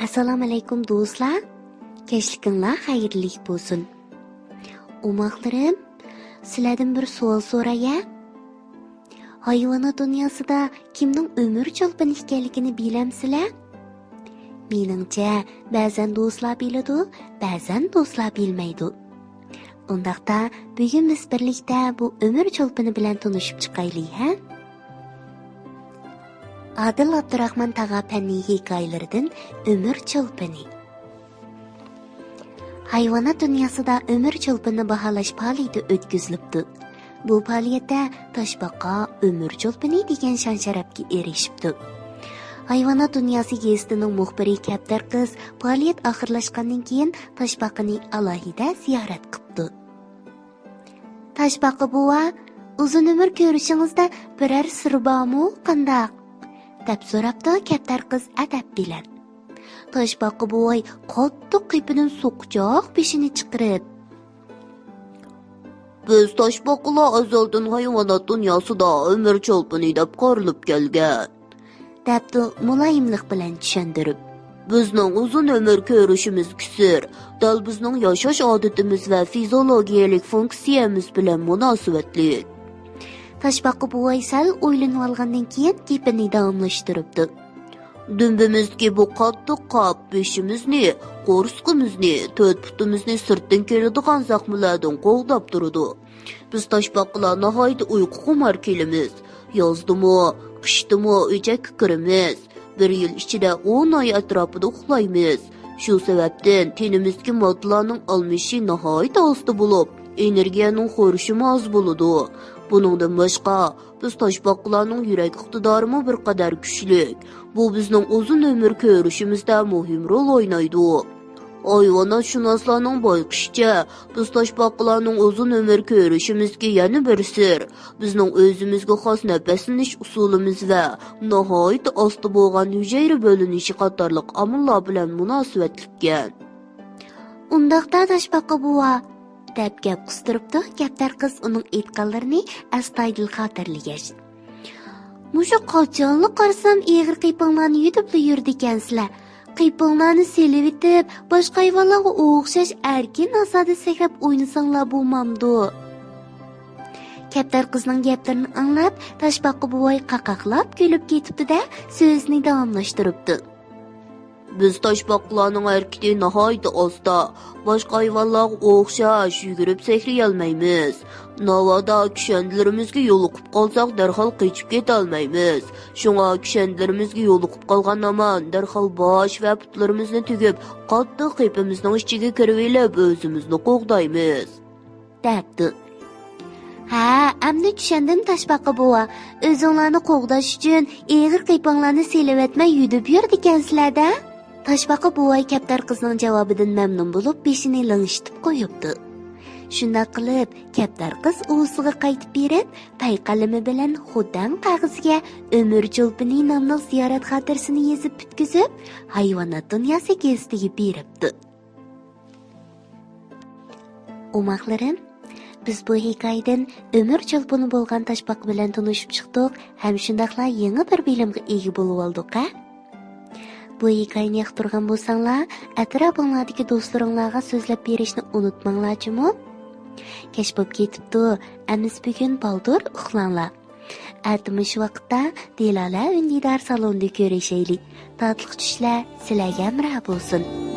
Assalomu alaykum do'stlar. Kechlikinglar xayrli bo'lsin. Umoqlarim, sizlardan bir savol so'raya. Hayvonot dunyosida kimning umr cho'lpini ekanligini bilamsizlar? Meningcha, ba'zan do'stlar biladi, ba'zan do'stlar bilmaydi. Undaqda bugun biz birlikda bu umr cho'lpini bilan tanishib chiqaylik, ha? Adil Abdurahmon tag'a fanniy hikoyalaridan umr cho'lpini. Hayvonot dunyosida umr cho'lpini baholash faoliyati o'tkazilibdi. Bu faoliyatda toshbaqa umr cho'lpini degan shon-sharafga erishibdi. Hayvonot dunyosi gazetining muxbiri Kaptar qiz faoliyat oxirlashgandan keyin toshbaqani alohida ziyorat qildi. Toshbaqa buva, uzun umr ko'rishingizda biror sir bormi, qandaq? deb so'rabdi Kaptar qiz adab bilan. Toshbaqa buvay qattiq qipidan so'qchoq beshini chiqirib, biz toshbaqalar azaldan hayvonot dunyosida umr cho'lpini deb qorilib kelgan, debdi muloyimlik bilan tushundirib. Bizning uzun umr ko'rishimiz kusur, dal bizning yashash odatimiz va fiziologiyalik funksiyamiz bilan munosabatli. Toshbaqa buvay sal o'ylanib olgandan keyin gapini davomlashtiribdi. Dumbimizdagi bu qattiq qop beshimizni, qo'rsqimizni, to'rt putimizni sirtdan keladigan zaxmlardan qo'g'dab turadi. Biz toshbaqalar nihoyat uyqu xumor kelimiz. Yozdimi, qishdimi o'chak kirimiz. Bir yil ichida 10 oy atrofida uxlaymiz. Shu sababdan tenimizga moddalarning almishi nihoyat osti bo'lib, energiyaning xo'rishimi oz bo'ladi. Buningdan boshqa, biz toshbaqalarning yurak iqtidorimi bir qadar kuchli. Bu bizning uzun umr ko'rishimizda muhim rol o'ynaydi. Hayvonotshunoslarning boyqishicha, biz toshbaqalarning uzun umr ko'rishimizga yana bir sir, bizning o'zimizga xos nafaslanish usulimiz va nihoyat osti bo'lgan hujayra bo'linishi qatorliq omillar bilan munosabatlikkan. Undaqda toshbaqa buva, deb gap qistiribdi Kaptar qiz uning aytganlarini astoydil xotirlagach. Mushu qachonli qarsam eg'ir qiypinglarni yutib yurdi ekansizlar. Qiypinglarni selib etib, boshqa hayvonlarga o'xshash erkin asoda sakrab o'ynasanglar bo'lmamdi. Kaptar qizning gaplarini anglab, toshbaqa buvay qaqaqlab kulib ketibdi-da, so'zni davomlashtiribdi. Biz toshbaqalarning harakati nihoyat osta, boshqa hayvonlarga o'xshash yugurib sakrayolmaymiz. Navoda kishandilarimizga yo'liqib qolsak, darhol qochib ketolmaymiz. Shunga kishandilarimizga yo'liqib qolgan aman darhol bosh va putlarimizni tugib, qattiq qipimizning ichiga kirib olib, o'zimizni qo'g'daymiz, debdi. Ha, amdi tushundim toshbaqa buva. O'zinglarni qo'g'dash uchun eg'ir qiypinglarni selib etmay yudib yurdi ekansizlar-da. Toshbaqa buvay Kaptar qizning javobidan mamnun bo'lib, beshini lang'ishitib qo'yibdi. Shunda qilib, Kaptar qiz o'ziga qaytib berib, pay qalami bilan xuddan qog'ozga umr cho'lpini nomli ziyorat xotirasini yozib bitkizib, hayvonot dunyosi gazetiga beribdi. Umoqlarim, biz bu hikoyadan umr cho'lpini bo'lgan toshbaqa bilan tanishib chiqdik, ham shundaqla yangi bir bilimga ega bo'lib oldik-a? Bu hikoyani yoqtirgan bo'lsanglar, atrofinglardagi do'stlaringlarga so'zlab berishni unutmanglar-chimi? Kech bo'lib ketibdi, amiz bugun baldur uxlanglar. Atmish vaqtda Dilola Undidar salonda ko'rishaylik. Tatliq tushlar sizlarga amra bo'lsin.